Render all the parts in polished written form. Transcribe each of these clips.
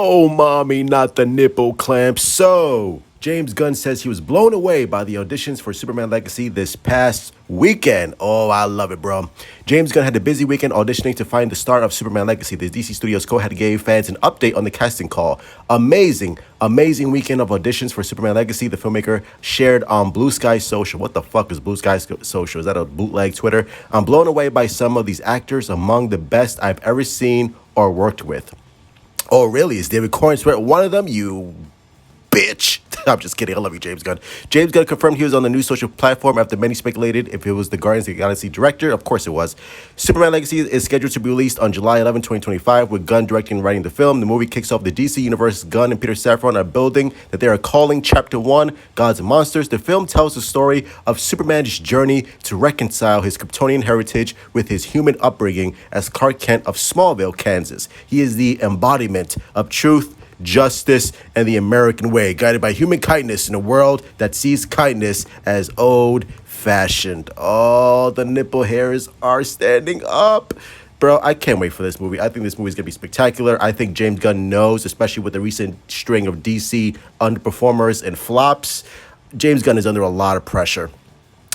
Oh, mommy, not the nipple clamp. So, James Gunn says he was blown away by the auditions for Superman Legacy this past weekend. Oh, I love it, bro. James Gunn had a busy weekend auditioning to find the star of Superman Legacy. The DC Studios co-head gave fans an update on the casting call. Amazing weekend of auditions for Superman Legacy, the filmmaker shared on Blue Sky Social. What the fuck is Blue Sky Social? Is that a bootleg Twitter? I'm blown away by some of these actors, among the best I've ever seen or worked with. Oh, really? Is David Cornsweet one of them? You bitch. I'm just kidding. I love you, James Gunn. James Gunn confirmed he was on the new social platform after many speculated if it was the Guardians of the Galaxy director. Of course it was. Superman Legacy is scheduled to be released on July 11, 2025, with Gunn directing and writing the film. The movie kicks off the DC universe. Gunn and Peter Safran are building that they are calling Chapter 1, Gods and Monsters. The film tells the story of Superman's journey to reconcile his Kryptonian heritage with his human upbringing as Clark Kent of Smallville, Kansas. He is the embodiment of truth, justice, and the American way, guided by human kindness in a world that sees kindness as old-fashioned. Oh, the nipple hairs are standing up. Bro, I can't wait for this movie. I think this movie is going to be spectacular. I think James Gunn knows, especially with the recent string of DC underperformers and flops, James Gunn is under a lot of pressure.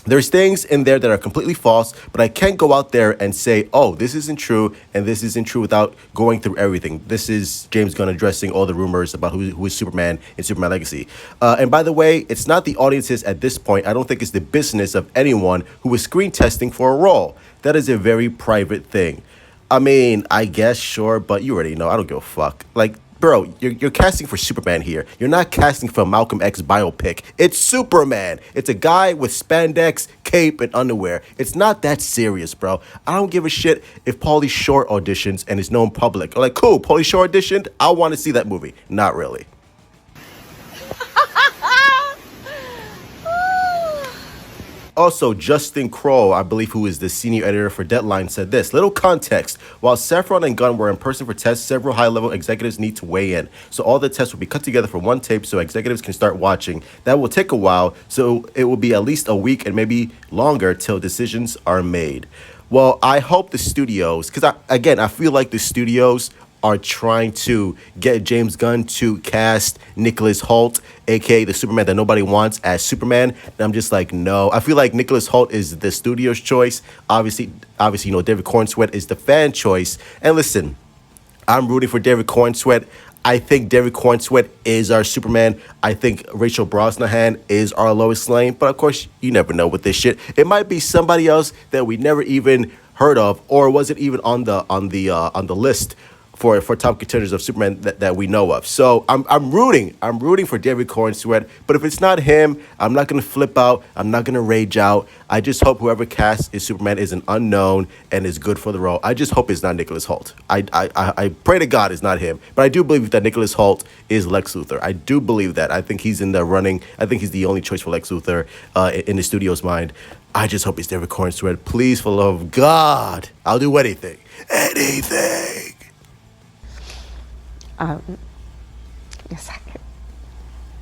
There's things in there that are completely false, but I can't go out there and say, oh, this isn't true, and this isn't true without going through everything. This is James Gunn addressing all the rumors about who is Superman in Superman Legacy. And by the way, it's not the audiences at this point. I don't think it's the business of anyone who is screen testing for a role. That is a very private thing. I mean, I guess, sure, but you already know. I don't give a fuck. Like, bro, you're casting for Superman here. You're not casting for a Malcolm X biopic. It's Superman. It's a guy with spandex, cape, and underwear. It's not that serious, bro. I don't give a shit if Pauly Shore auditions and is known public. Or like, cool, Pauly Shore auditioned. I want to see that movie. Not really. Also, Justin Crow, I believe, who is the senior editor for Deadline, said this. Little context. While Safran and Gunn were in person for tests, several high-level executives need to weigh in. So all the tests will be cut together for one tape so executives can start watching. That will take a while, so it will be at least a week and maybe longer till decisions are made. Well, I hope the studios, because I feel like the studios are trying to get James Gunn to cast Nicholas Hoult, aka the Superman that nobody wants, as Superman. And I'm just like, no. I feel like Nicholas Hoult is the studio's choice. Obviously, you know, David Cornsweet is the fan choice. And listen, I'm rooting for David Cornsweet. I think David Cornsweet is our Superman. I think Rachel Brosnahan is our Lois Lane. But of course, you never know with this shit. It might be somebody else that we never even heard of, or wasn't even on the list for top contenders of Superman that we know of. So I'm rooting for David Cornsweet. But if it's not him, I'm not gonna flip out. I'm not gonna rage out. I just hope whoever casts is Superman is an unknown and is good for the role. I just hope it's not Nicholas Hoult. I pray to God it's not him. But I do believe that Nicholas Hoult is Lex Luthor. I do believe that. I think he's in the running. I think he's the only choice for Lex Luthor in the studio's mind. I just hope it's David Cornsweet. Please, for the love of God, I'll do anything. Anything. Give me a second.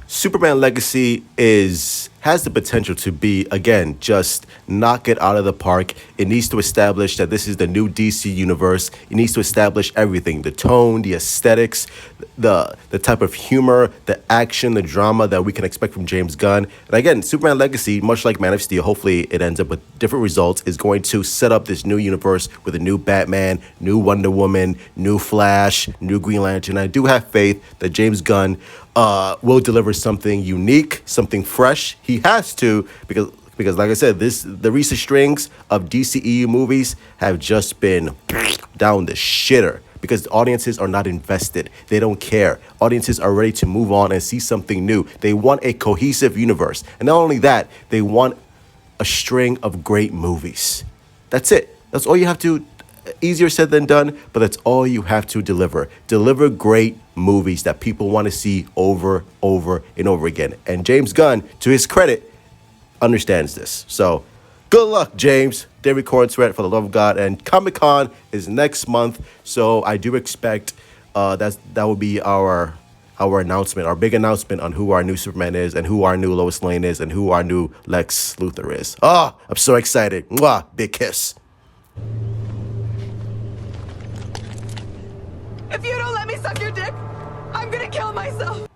Superman Legacy has the potential to be, again, just knock it out of the park. It needs to establish that this is the new DC universe. It needs to establish everything, the tone, the aesthetics, the type of humor, the action, the drama that we can expect from James Gunn. And again, Superman Legacy, much like Man of Steel, hopefully it ends up with different results, is going to set up this new universe with a new Batman, new Wonder Woman, new Flash, new Green Lantern. I do have faith that James Gunn will deliver something unique, something fresh. He has to, because like I said, the recent strings of DCEU movies have just been down the shitter because audiences are not invested. They don't care. Audiences are ready to move on and see something new. They want a cohesive universe. And not only that, they want a string of great movies. That's it. That's all you have to. Easier said than done, but that's all you have to deliver. Deliver great movies that people want to see over and over again. And James Gunn, to his credit, understands this. So good luck, James. David Cornsweet, for the love of God. And Comic-Con is next month, so I do expect that will be our announcement, our big announcement on who our new Superman is and who our new Lois Lane is and who our new Lex Luthor is. I'm so excited. Mwah, big kiss. If you don't let me suck your dick, I'm gonna kill myself.